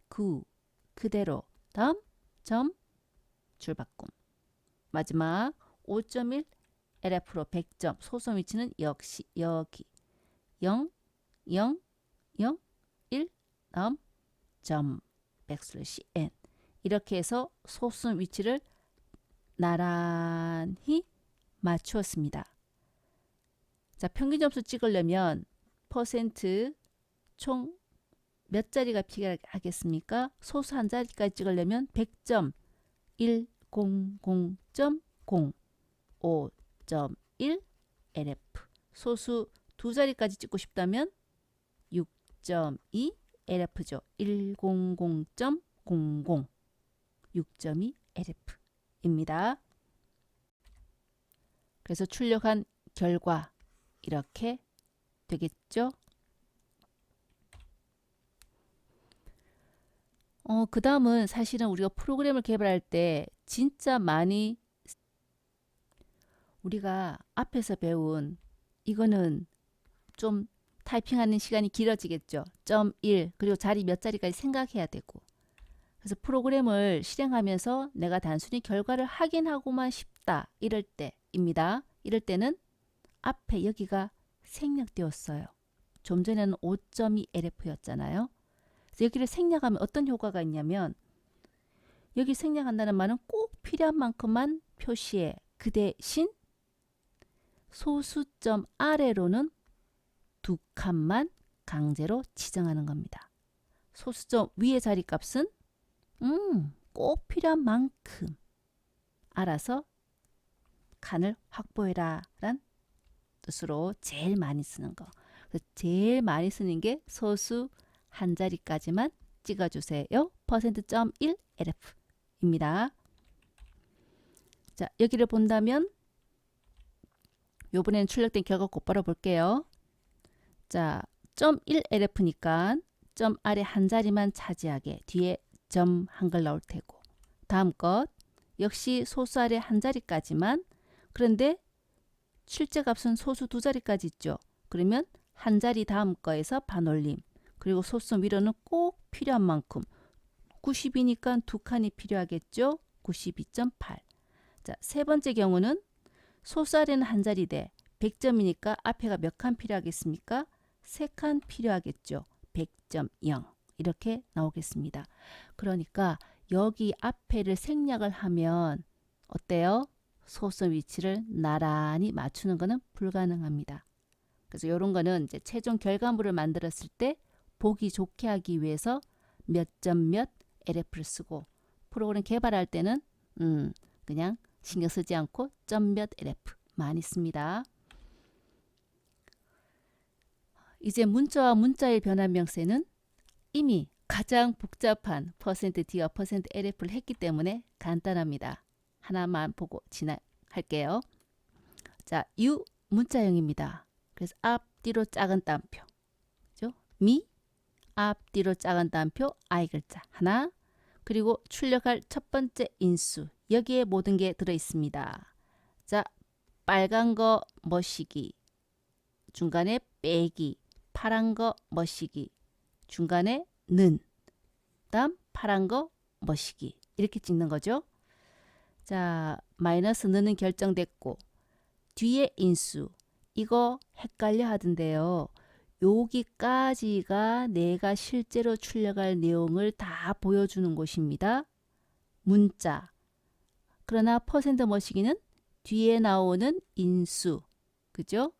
9 그대로 다음 점 줄바꿈. 마지막 5.1 LF로 100점. 소수점 위치는 역시 여기 0, 0, 0, 1 다음 점 백슬래시 n. 이렇게 해서 소수점 위치를 나란히 맞추었습니다. 자, 평균 점수 찍으려면 퍼센트 총 몇 자리가 필요하겠습니까? 소수 한 자리까지 찍으려면 100점 100.0 5.1 LF. 소수 두 자리까지 찍고 싶다면 6.2 LF죠. 100.00 6.2 LF입니다. 그래서 출력한 결과 이렇게 되겠죠. 그 다음은 사실은 우리가 프로그램을 개발할 때 진짜 많이 우리가 앞에서 배운 이거는 좀 타이핑하는 시간이 길어지겠죠. 점 1 그리고 자리 몇 자리까지 생각해야 되고. 그래서 프로그램을 실행하면서 내가 단순히 결과를 확인하고만 싶다 이럴 때입니다. 이럴 때는 앞에 여기가 생략되었어요. 좀 전에는 5.2 LF였잖아요. 그래서 여기를 생략하면 어떤 효과가 있냐면 여기 생략한다는 말은 꼭 필요한 만큼만 표시해. 그 대신 소수점 아래로는 두 칸만 강제로 지정하는 겁니다. 소수점 위의 자리값은 꼭 필요한 만큼 알아서 칸을 확보해라 란 뜻으로 제일 많이 쓰는 거. 그래서 제일 많이 쓰는 게 소수 한 자리까지만 찍어주세요. %.1 LF입니다. 자, 여기를 본다면 요번에는 출력된 결과 곧바로 볼게요. 자, .1 LF니까 점 아래 한 자리만 차지하게 뒤에 점 한글 나올 테고, 다음 것 역시 소수 아래 한 자리까지만, 그런데 실제 값은 소수 두 자리까지 있죠. 그러면 한 자리 다음 거에서 반올림, 그리고 소수 위로는 꼭 필요한 만큼 90이니까 두 칸이 필요하겠죠. 92.8. 자, 세 번째 경우는 소수 아래는 한 자리대 100점이니까 앞에가 몇 칸 필요하겠습니까? 세 칸 필요하겠죠. 100.0 이렇게 나오겠습니다. 그러니까 여기 앞에를 생략을 하면 어때요? 소수 위치를 나란히 맞추는 것은 불가능합니다. 그래서 이런 거는 이제 최종 결과물을 만들었을 때 보기 좋게 하기 위해서 몇 점 몇 LF를 쓰고, 프로그램 개발할 때는 그냥 신경 쓰지 않고 점 몇 LF 많이 씁니다. 이제 문자와 문자의 변환명세는 이미 가장 복잡한 %D와 %LF를 했기 때문에 간단합니다. 하나만 보고 지나갈게요. 자, U 문자형입니다. 그래서 앞뒤로 작은 따옴표, 그죠? 미 앞뒤로 작은 따옴표 I 글자 하나, 그리고 출력할 첫 번째 인수, 여기에 모든 게 들어 있습니다. 자, 빨간 거 머시기, 중간에 빼기, 파란 거 머시기, 중간에 는, 다음 파란 거 머시기, 이렇게 찍는 거죠. 자, 마이너스 는은 결정됐고 뒤에 인수, 이거 헷갈려 하던데요. 여기까지가 내가 실제로 출력할 내용을 다 보여주는 곳입니다. 문자. 그러나 퍼센트 머시기는 뒤에 나오는 인수, 그죠?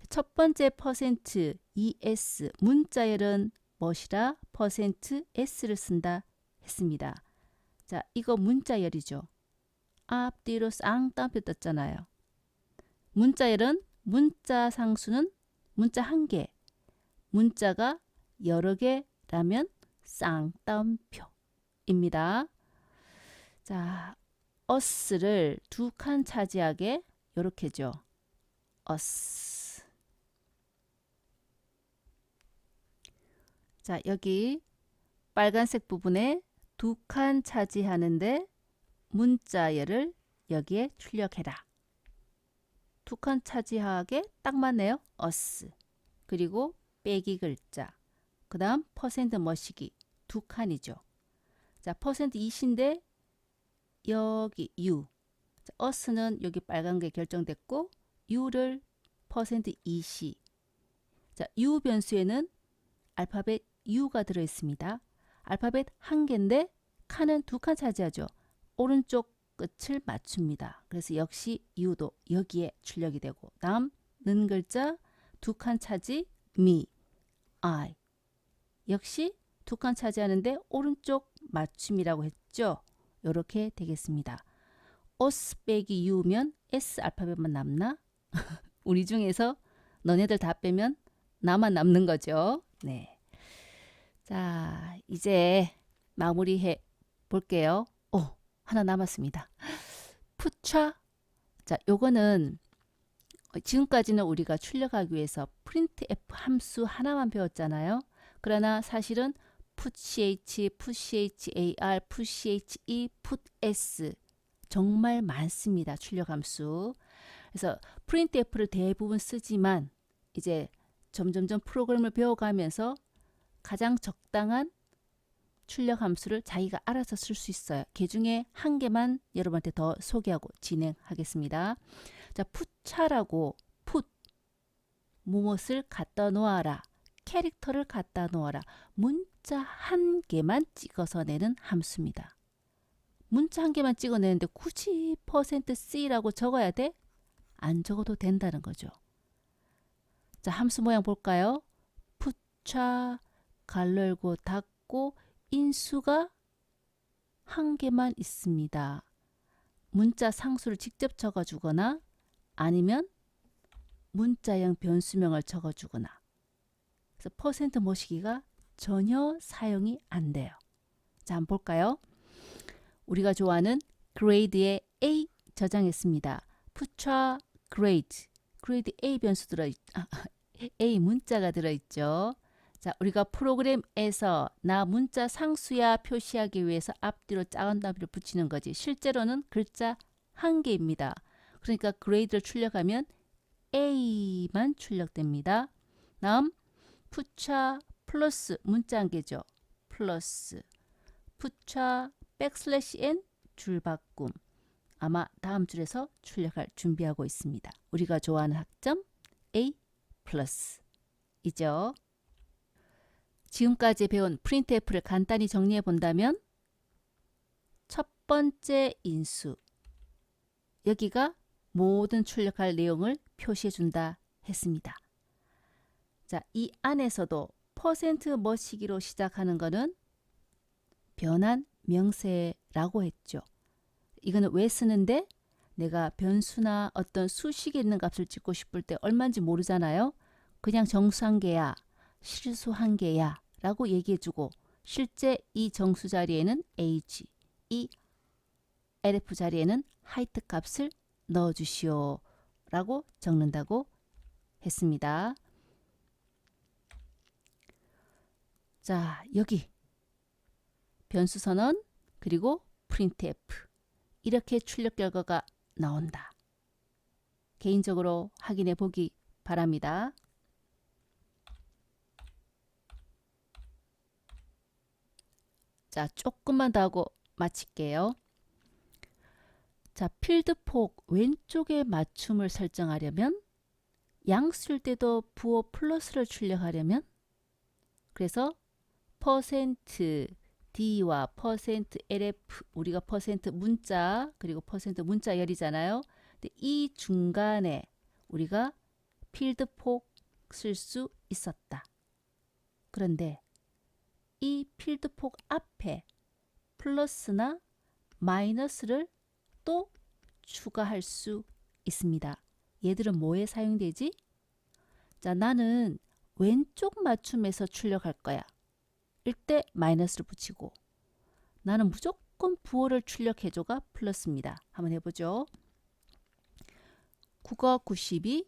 첫 번째 퍼센트 ES 문자열은 무엇이라 퍼센트 S를 쓴다 했습니다. 자, 이거 문자열이죠. 앞뒤로 쌍따옴표 떴잖아요. 문자열은 문자 상수는 문자 한 개, 문자가 여러 개라면 쌍따옴표입니다. 자, us를 두 칸 차지하게 요렇게죠. us. 자, 여기 빨간색 부분에 두 칸 차지하는데 문자열을 여기에 출력해라. 두 칸 차지하게 딱 맞네요. us. 그리고 빼기 글자. 그 다음 퍼센트 머시기 두 칸이죠. 자, 퍼센트 2인데 여기 u. 자, us는 여기 빨간 게 결정됐고 u를 퍼센트 2시. 자, u 변수에는 알파벳 u가 들어 있습니다. 알파벳 한 개인데 칸은 두 칸 차지하죠. 오른쪽 끝을 맞춥니다. 그래서 역시 u도 여기에 출력이 되고, 다음 는 글자 두 칸 차지 me, I. 역시 두 칸 차지하는데 오른쪽 맞춤이라고 했죠. 이렇게 되겠습니다. os 빼기 u면 s 알파벳만 남나? 우리 중에서 너네들 다 빼면 나만 남는 거죠. 네. 자, 이제 마무리해 볼게요. 하나 남았습니다. 푸차. 자, 요거는 지금까지는 우리가 출력하기 위해서 printf 함수 하나만 배웠잖아요. 그러나 사실은 putch, putchar, putche, putS 정말 많습니다. 출력 함수. 그래서 printf를 대부분 쓰지만 이제 점점점 프로그램을 배워가면서 가장 적당한 출력 함수를 자기가 알아서 쓸 수 있어요. 그 중에 한 개만 여러분한테 더 소개하고 진행하겠습니다. 자, 푸차라고 put 무엇을 갖다 놓아라, 캐릭터를 갖다 놓아라, 문자 한 개만 찍어서 내는 함수입니다. 문자 한 개만 찍어내는데 굳이 %C라고 적어야 돼? 안 적어도 된다는 거죠. 자, 함수 모양 볼까요? 푸차 가로 열고 닫고 인수가 한 개만 있습니다. 문자 상수를 직접 적어주거나 아니면 문자형 변수명을 적어주거나. 그래서 퍼센트 모시기가 전혀 사용이 안 돼요. 자, 한번 볼까요? 우리가 좋아하는 grade에 A 저장했습니다. putra grade, grade A 변수 A 문자가 들어있죠. 자, 우리가 프로그램에서 나 문자 상수야 표시하기 위해서 앞뒤로 작은 더미를 붙이는 거지. 실제로는 글자 한 개입니다. 그러니까 grade를 출력하면 A만 출력됩니다. 다음 putra 플러스 문자 한 개죠. 플러스 putra n 줄바꿈. 아마 다음 줄에서 출력할 준비하고 있습니다. 우리가 좋아하는 학점 A 플러스이죠. 지금까지 배운 printf를 간단히 정리해 본다면 첫 번째 인수, 여기가 모든 출력할 내용을 표시해 준다 했습니다. 자, 이 안에서도 퍼센트 뭐시기로 시작하는 거는 변환 명세라고 했죠. 이거는 왜 쓰는데 내가 변수나 어떤 수식에 있는 값을 찍고 싶을 때 얼마인지 모르잖아요. 그냥 정수 한 개야, 실수 한 개야 라고 얘기해주고 실제 이 정수 자리에는 age, 이 lf 자리에는 height 값을 넣어주시오 라고 적는다고 했습니다. 자, 여기 변수 선언 그리고 printf 이렇게 출력 결과가 나온다. 개인적으로 확인해 보기 바랍니다. 자, 조금만 더 하고 마칠게요. 자, 필드폭 왼쪽에 맞춤을 설정하려면 양수일 때도 부호 플러스를 출력하려면 그래서 %d와 %lf 우리가 퍼센트 문자 그리고 퍼센트 문자열이잖아요. 근데 이 중간에 우리가 필드폭 쓸 수 있었다. 그런데 이 필드폭 앞에 플러스나 마이너스를 또 추가할 수 있습니다. 얘들은 뭐에 사용되지? 자, 나는 왼쪽 맞춤에서 출력할 거야. 일때 마이너스를 붙이고 나는 무조건 부호를 출력해줘가 플러스입니다. 한번 해보죠. 국어 92,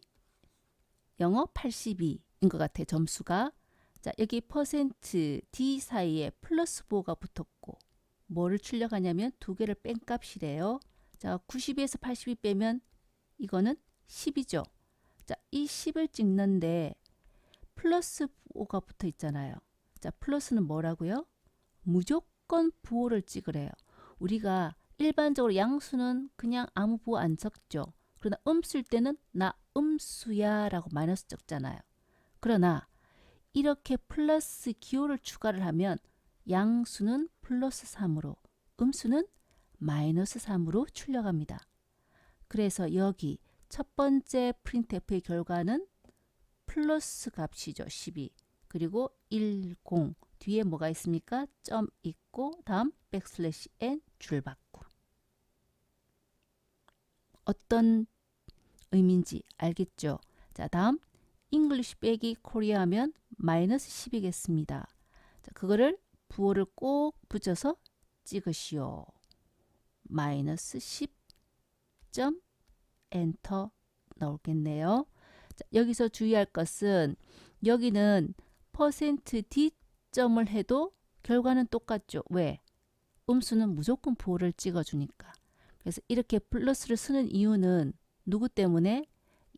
영어 82인 것 같아. 점수가. 자, 여기 %d 사이에 플러스 부호가 붙었고 뭐를 출력하냐면 두 개를 뺀 값이래요. 자, 92에서 82 빼면 이거는 10이죠. 자, 이 10을 찍는데 플러스 부호가 붙어 있잖아요. 자, 플러스는 뭐라고요? 무조건 부호를 찍으래요. 우리가 일반적으로 양수는 그냥 아무 부호 안 적죠. 그러나 쓸 때는 나 음수야 라고 마이너스 적잖아요. 그러나 이렇게 플러스 기호를 추가를 하면 양수는 플러스 3으로 음수는 마이너스 3으로 출력합니다. 그래서 여기 첫 번째 printf의 결과는 플러스 값이죠. 12. 그리고 10 뒤에 뭐가 있습니까? 점 있고 다음 n 줄바꿈. 어떤 의미인지 알겠죠? 자, 다음 English 빼기 Korea 하면 마이너스 10이겠습니다. 자, 그거를 부호를 꼭 붙여서 찍으시오. 마이너스 10 점 엔터 나오겠네요. 자, 여기서 주의할 것은 여기는 %d 점을 해도 결과는 똑같죠. 왜? 음수는 무조건 부호를 찍어주니까. 그래서 이렇게 플러스를 쓰는 이유는 누구 때문에?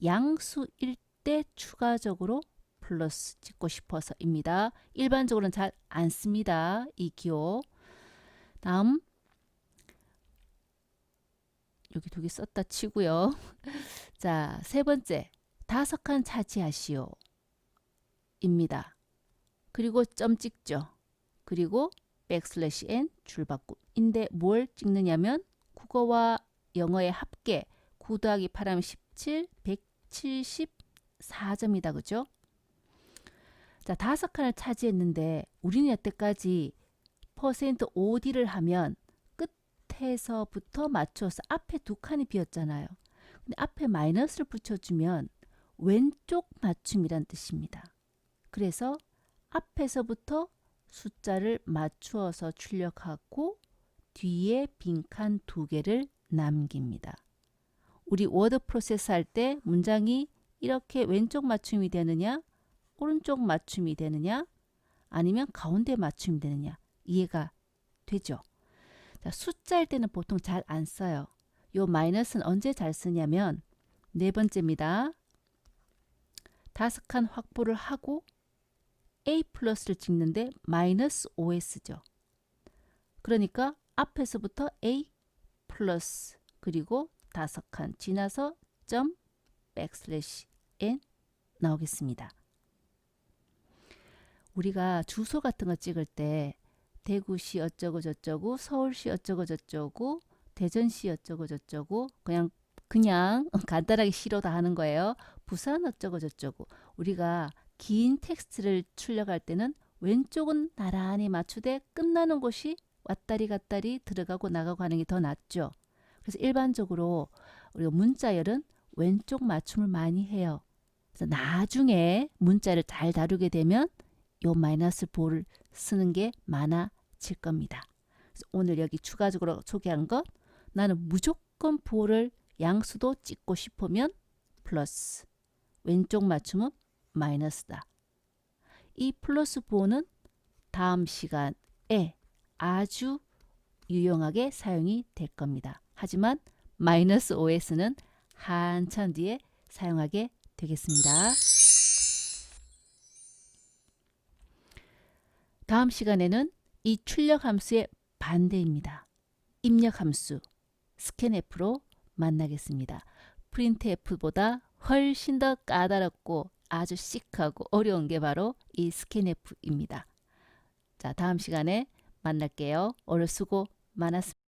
양수일 때 추가적으로 플러스 찍고 싶어서입니다. 일반적으로는 잘 안 씁니다. 이 기호. 다음 여기 두 개 썼다 치고요. 자, 세 번째 5칸 차지하시오 입니다. 그리고 점 찍죠. 그리고 n 줄바꿈인데 뭘 찍느냐면 국어와 영어의 합계 9 더하기 8하면 17, 174점이다. 그죠? 자, 5칸을 차지했는데 우리는 여태까지 %OD를 하면 끝에서부터 맞춰서 앞에 두 칸이 비었잖아요. 근데 앞에 마이너스를 붙여주면 왼쪽 맞춤이란 뜻입니다. 그래서 앞에서부터 숫자를 맞추어서 출력하고 뒤에 빈칸 두 개를 남깁니다. 우리 워드 프로세스 할 때 문장이 이렇게 왼쪽 맞춤이 되느냐, 오른쪽 맞춤이 되느냐, 아니면 가운데 맞춤이 되느냐 이해가 되죠? 자, 숫자일 때는 보통 잘 안 써요. 요 마이너스는 언제 잘 쓰냐면 네 번째입니다. 5칸 확보를 하고 A 플러스를 찍는데 마이너스 OS죠. 그러니까 앞에서부터 A 플러스 그리고 5칸 지나서 점 백슬래시 N 나오겠습니다. 우리가 주소 같은 거 찍을 때 대구시 어쩌고 저쩌고 서울시 어쩌고 저쩌고 대전시 어쩌고 저쩌고 그냥 간단하게 시로 다 하는 거예요. 부산 어쩌고 저쩌고 우리가 긴 텍스트를 출력할 때는 왼쪽은 나란히 맞추되 끝나는 곳이 왔다리 갔다리 들어가고 나가고 하는 게 더 낫죠. 그래서 일반적으로 우리가 문자열은 왼쪽 맞춤을 많이 해요. 그래서 나중에 문자를 잘 다루게 되면 요 마이너스 보를 쓰는 게 많아질 겁니다. 그래서 오늘 여기 추가적으로 소개한 것 나는 무조건 보를 양수도 찍고 싶으면 플러스 왼쪽 맞춤은 마이너스다. 이 플러스 보는 다음 시간에 아주 유용하게 사용이 될 겁니다. 하지만 마이너스 OS는 한참 뒤에 사용하게 되겠습니다. 다음 시간에는 이 출력 함수의 반대입니다. 입력 함수 스캔F로 만나겠습니다. 프린트F보다 훨씬 더 까다롭고 아주 시크하고 어려운 게 바로 이 스캔F입니다. 자, 다음 시간에 만날게요. 오늘 수고 많았습니다.